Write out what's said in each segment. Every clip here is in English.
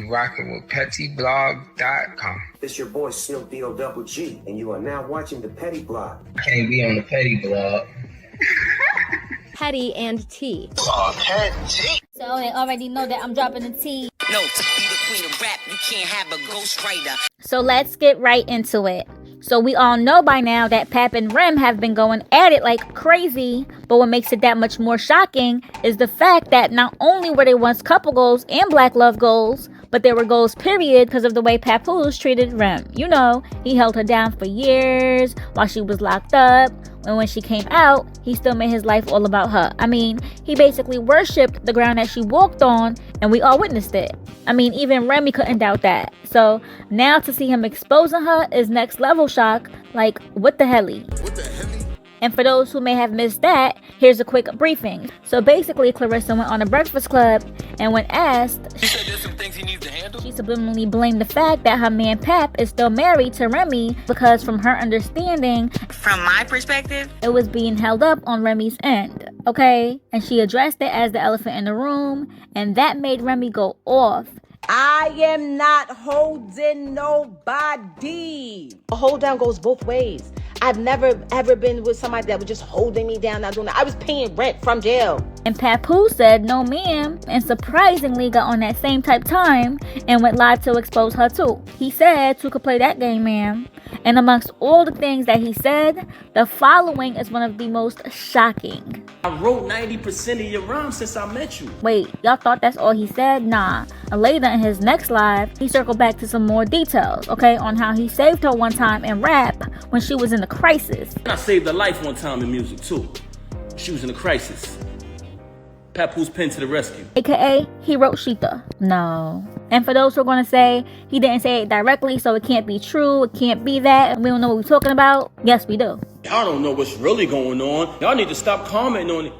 Rocking with pettyblog.com. It's your boy Snoop D-O-double-G, and you are now watching the Petty Blog. I can't be on the Petty Blog. Petty and T. Oh, Petty. So they already know that I'm dropping the T. No, to be the queen of rap, you can't have a ghostwriter. So let's get right into it. So we all know by now that Pap and Rem have been going at it like crazy, but what makes it that much more shocking is the fact that not only were they once couple goals and black love goals, but they were goals period because of the way Papoose treated Rem. You know, he held her down for years while she was locked up, and when she came out, he still made his life all about her. I mean, he basically worshipped the ground that she walked on, and we all witnessed it. I mean, even Remy couldn't doubt that. So now to see him exposing her is next level shock. Like, what the helly? What the helly? And for those who may have missed that, here's a quick briefing. So basically, Clarissa went on a Breakfast Club, and when asked, she said there's some things he needs to handle. She subliminally blamed the fact that her man Pap is still married to Remy because from her understanding, From my perspective, it was being held up on Remy's end, okay? And she addressed it as the elephant in the room, and that made Remy go off. I am not holding nobody. A hold down goes both ways. I've never ever been with somebody that was just holding me down, not doing that. I was paying rent from jail. And Papoose said no ma'am, and surprisingly got on that same type time and went live to expose her too. He said "Who could play that game, ma'am?" And amongst all the things that he said, the following is one of the most shocking. I wrote 90% of your rhymes since I met you. Wait, y'all thought that's all he said? Nah. Later in his next live, he circled back to some more details, okay, on how he saved her one time in rap when she was in a crisis. I saved her life one time in music too. She was in a crisis. Papoose pen to the rescue. AKA, he wrote SHETHER. No. And for those who are going to say he didn't say it directly, so it can't be true, it can't be that, we don't know what we're talking about, yes, we do. Y'all don't know what's really going on. Y'all need to stop commenting on it.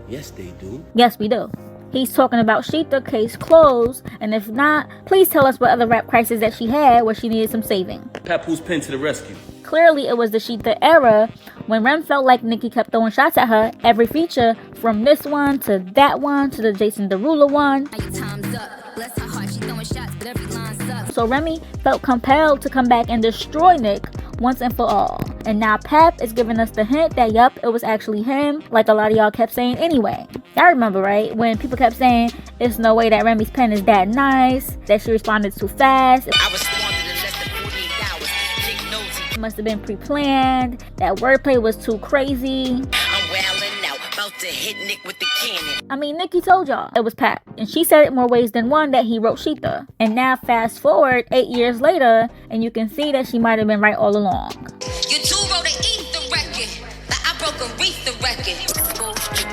Yes, they do. Yes, we do. He's talking about SHETHER, case closed, and if not, please tell us what other rap crisis that she had where she needed some saving. Papoose pen to the rescue. Clearly, it was the SHETHER era when Rem felt like Nicki kept throwing shots at her every feature, from this one to that one to the Jason Derulo one. So Remy felt compelled to come back and destroy Nick once and for all. And now Pap is giving us the hint that yup, it was actually him, like a lot of y'all kept saying anyway. Y'all remember, right? When people kept saying, "It's no way that Remy's pen is that nice, that she responded too fast. I responded in less than 48 hours. Jake knows It must have been pre-planned. That wordplay was too crazy." I'm wailing out, about to hit Nick with the cannon. I mean, Nicki told y'all it was Pap, and she said it more ways than one that he wrote SHETHER. And now fast forward 8 years later, and you can see that she might have been right all along. You two wrote an ether record, but I broke a Aretha record.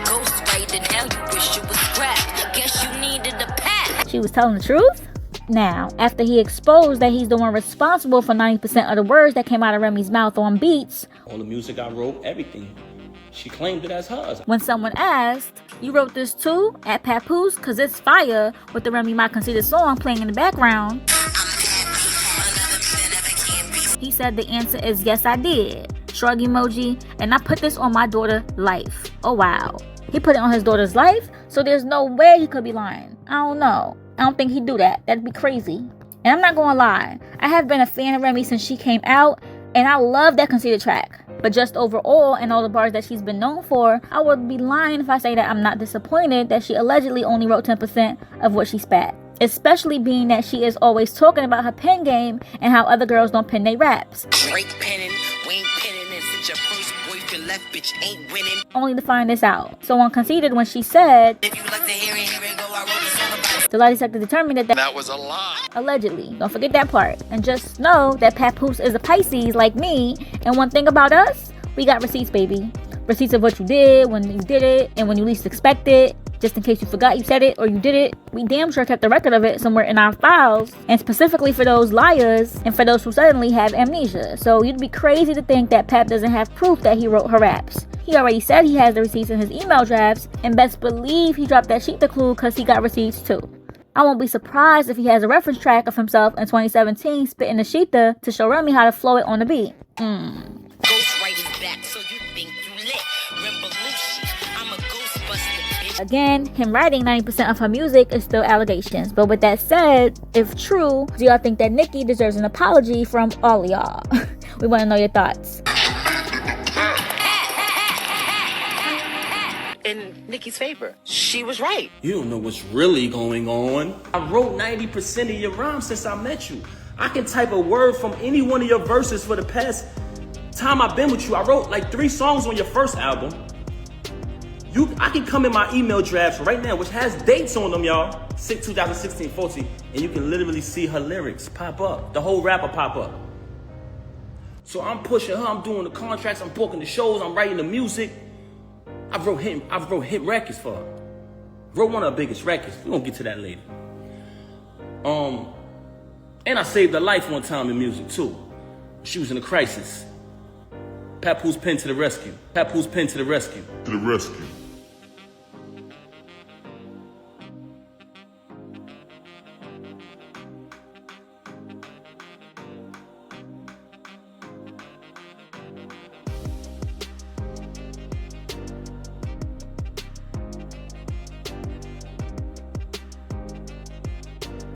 Ghostwriting, now you wish you was scrapped. Guess you needed a pat. She was telling the truth? Now, after he exposed that he's the one responsible for 90% of the words that came out of Remy's mouth on beats, All the music I wrote, everything. She claimed it as hers. when someone asked, "You wrote this too?" at Papoose, cause it's fire, with the Remy Ma Conceited song playing in the background, he said the answer is yes I did. Shrug emoji, and I put this on my daughter's life. Oh wow. He put it on his daughter's life, so there's no way he could be lying. I don't know. I don't think he'd do that. That'd be crazy. And I'm not gonna lie, I have been a fan of Remy since she came out, and I love that Conceited track. But just overall, and all the bars that she's been known for, I would be lying if I say that I'm not disappointed that she allegedly only wrote 10% of what she spat. Especially being that she is always talking about her pen game and how other girls don't pen their raps. Drake penning, Wayne penning, and since your first boyfriend left, bitch ain't winning. Only to find this out. So on Conceited, when she said, If you like to hear it go, I wrote a song about it. the lie detector determined that was a lie. allegedly. Don't forget that part. And just know that Papoose is a Pisces like me. And one thing about us, we got receipts, baby. Receipts of what you did, when you did it, and when you least expect it. Just in case you forgot you said it or you did it, we damn sure kept a record of it somewhere in our files. And specifically for those liars and for those who suddenly have amnesia. So you'd be crazy to think that Pap doesn't have proof that he wrote her raps. He already said he has the receipts in his email drafts, and best believe he dropped that SHETHER clue because he got receipts too. I won't be surprised if he has a reference track of himself in 2017 spitting the SHETHER to show Remy how to flow it on the beat. Ghostwriting's back, so you think you lit. Revolution. Again, him writing 90% of her music is still allegations. But with that said, if true, do y'all think that Nicki deserves an apology from all of y'all? We want to know your thoughts. In Nicki's favor, she was right. You don't know what's really going on. I wrote 90% of your rhymes since I met you. I can type a word from any one of your verses for the past time I've been with you. I wrote like 3 songs on your first album. I can come in my email drafts right now, which has dates on them, y'all. 2016-14, and you can literally see her lyrics pop up. The whole rapper pop up. So I'm pushing her, I'm doing the contracts, I'm booking the shows, I'm writing the music. I wrote hit records for her. Wrote one of her biggest records. We're gonna get to that later. And I saved her life one time in music too. She was in a crisis. Papoose pen to the rescue. Papoose pen to the rescue. To the rescue.